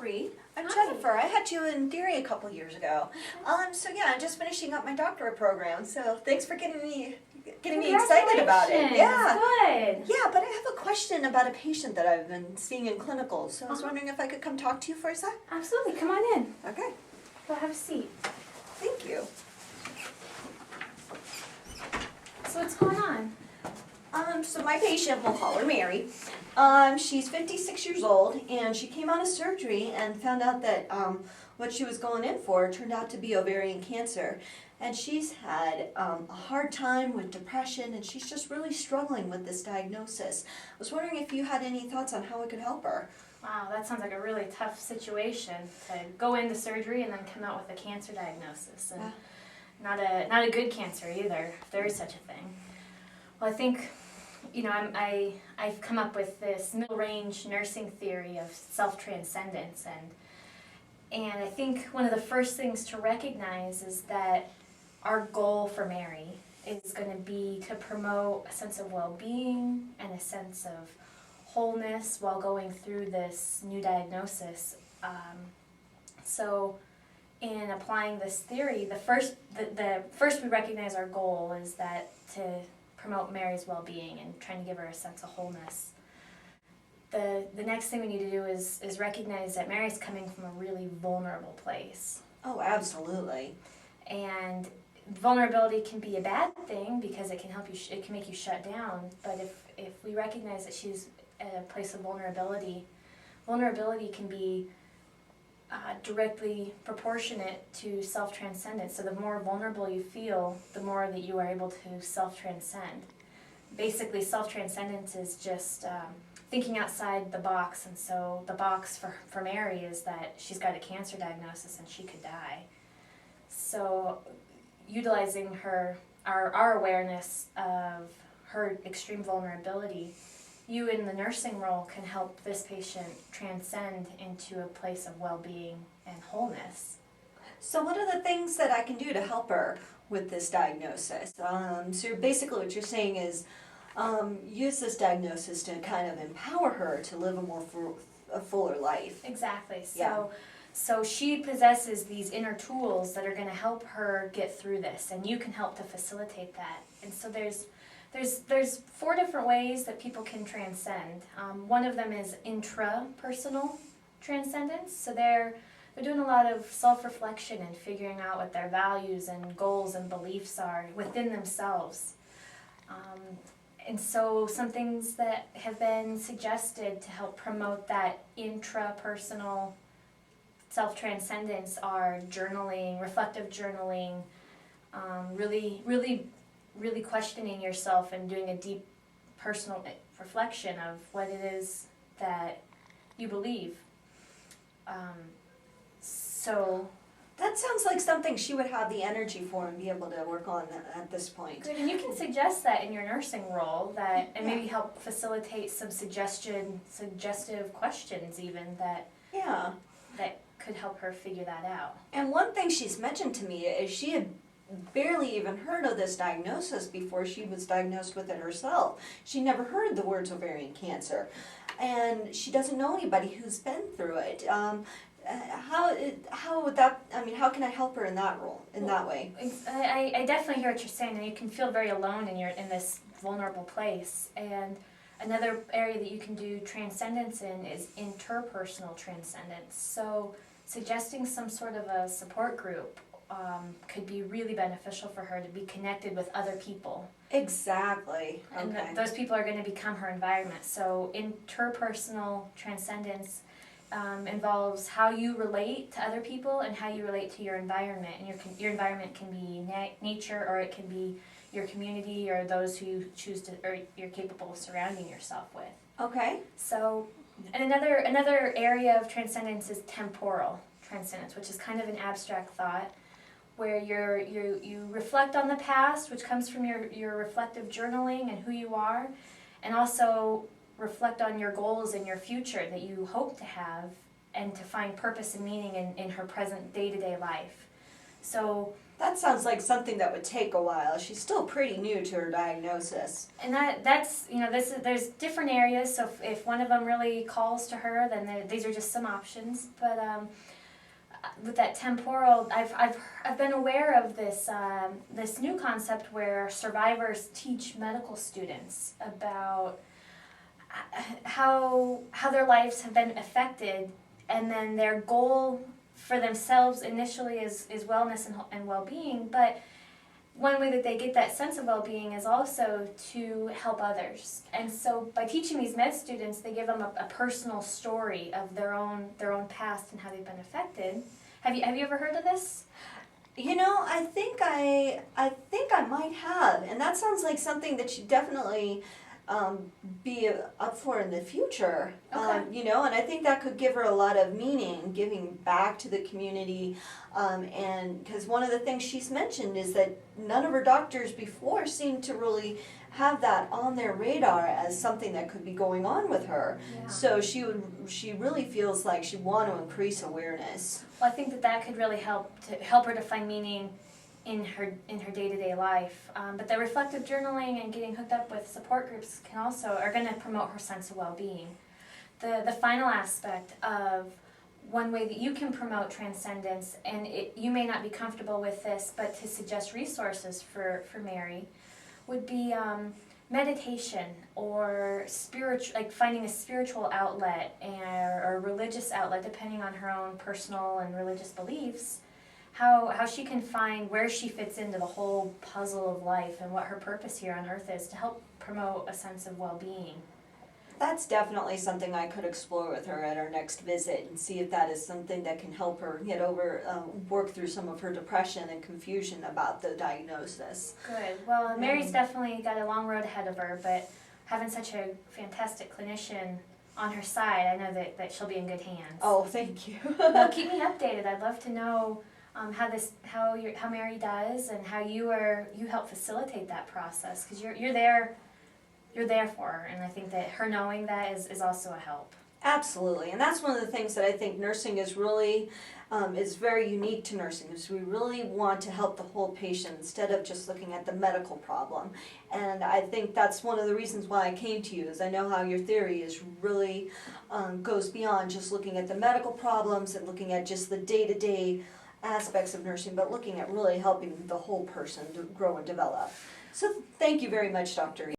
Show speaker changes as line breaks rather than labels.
Reed. I'm
Hi.
Jennifer. I had you in theory a couple years ago. So yeah, I'm just finishing up my doctorate program. So thanks for getting me excited about it. Yeah.
Good.
Yeah, but I have a question about a patient that I've been seeing in clinical. So I was wondering if I could come talk to you for a sec.
Absolutely. Come on in.
Okay.
Go have a seat.
Thank you.
So what's going on?
So my patient, we'll call her Mary. She's 56 years old, and she came out of surgery and found out that what she was going in for turned out to be ovarian cancer. And she's had a hard time with depression, and she's just really struggling with this diagnosis. I was wondering if you had any thoughts on how I could help her.
Wow, that sounds like a really tough situation to go into surgery and then come out with a cancer diagnosis, and not a good cancer either, if there is such a thing. Well, I think, you know, I've come up with this middle range nursing theory of self-transcendence, and I think one of the first things to recognize is that our goal for Mary is going to be to promote a sense of well-being and a sense of wholeness while going through this new diagnosis. So in applying this theory, the first we recognize our goal is that to promote Mary's well-being and trying to give her a sense of wholeness. The next thing we need to do is recognize that Mary's coming from a really vulnerable place.
Oh, absolutely.
And vulnerability can be a bad thing because it can help you. It can make you shut down. But if we recognize that she's at a place of vulnerability can be directly proportionate to self-transcendence. So the more vulnerable you feel, the more that you are able to self-transcend. Basically, self-transcendence is just thinking outside the box, and so the box for Mary is that she's got a cancer diagnosis and she could die. So utilizing our awareness of her extreme vulnerability, you in the nursing role can help this patient transcend into a place of well-being and wholeness.
So what are the things that I can do to help her with this diagnosis? So basically what you're saying is use this diagnosis to kind of empower her to live a fuller life.
Exactly.
Yeah.
So she possesses these inner tools that are going to help her get through this, and you can help to facilitate that. And so there's 4 different ways that people can transcend. One of them is intrapersonal transcendence. So they're doing a lot of self-reflection and figuring out what their values and goals and beliefs are within themselves. And so some things that have been suggested to help promote that intrapersonal self-transcendence are journaling, reflective journaling, really questioning yourself and doing a deep personal reflection of what it is that you believe. So
That sounds like something she would have the energy for and be able to work on at this point.
good, and you can suggest that in your nursing role, and maybe help facilitate some suggestive questions even that could help her figure that out.
And one thing she's mentioned to me is she had barely even heard of this diagnosis before she was diagnosed with it herself. She never heard the words ovarian cancer, and she doesn't know anybody who's been through it. How would that? I mean, how can I help her in that role, in that way?
I definitely hear what you're saying, and you can feel very alone in this vulnerable place. And another area that you can do transcendence in is interpersonal transcendence. So suggesting some sort of a support group could be really beneficial for her to be connected with other people.
Exactly.
And
Okay.
those people are going to become her environment. So interpersonal transcendence involves how you relate to other people and how you relate to your environment. And your environment can be nature, or it can be your community, or those who you choose to, or you're capable of surrounding yourself with.
Okay.
So, and another area of transcendence is temporal transcendence, which is kind of an abstract thought, where you reflect on the past, which comes from your reflective journaling and who you are, and also reflect on your goals and your future that you hope to have, and to find purpose and meaning in her present day-to-day life. So,
That sounds like something that would take a while. She's still pretty new to her diagnosis.
and that's, there's different areas, so if one of them really calls to her, then these are just some options. But with that temporal, I've been aware of this new concept where survivors teach medical students about how their lives have been affected, and then their goal for themselves initially is wellness and well-being, but one way that they get that sense of well-being is also to help others. And so by teaching these med students, they give them a personal story of their own past and how they've been affected. Have you ever heard of this?
You know, I think I might have, and that sounds like something that you definitely be up for in the future.
Okay.
You know, and I think that could give her a lot of meaning, giving back to the community, and because one of the things she's mentioned is that none of her doctors before seemed to really have that on their radar as something that could be going on with her.
Yeah.
So she really feels like she want to increase awareness.
Well, I think that could really help her to find meaning in her day-to-day life. But the reflective journaling and getting hooked up with support groups are going to promote her sense of well-being. The final aspect of one way that you can promote transcendence, and you may not be comfortable with this, but to suggest resources for Mary, would be meditation or like finding a spiritual outlet or a religious outlet, depending on her own personal and religious beliefs. How she can find where she fits into the whole puzzle of life and what her purpose here on earth is to help promote a sense of well-being.
That's definitely something I could explore with her at our next visit and see if that is something that can help her get over, work through some of her depression and confusion about the diagnosis.
Good. Well, Mary's definitely got a long road ahead of her, but having such a fantastic clinician on her side, I know that she'll be in good hands.
Oh, thank you.
Well, keep me updated. I'd love to know how Mary does and how you help facilitate that process, because you're there for her, and I think that her knowing that is also a help.
Absolutely, and that's one of the things that I think nursing is really, is very unique to nursing, is we really want to help the whole patient instead of just looking at the medical problem. And I think that's one of the reasons why I came to you, is I know how your theory is really, goes beyond just looking at the medical problems and looking at just the day-to-day aspects of nursing, but looking at really helping the whole person to grow and develop. So thank you very much, Dr.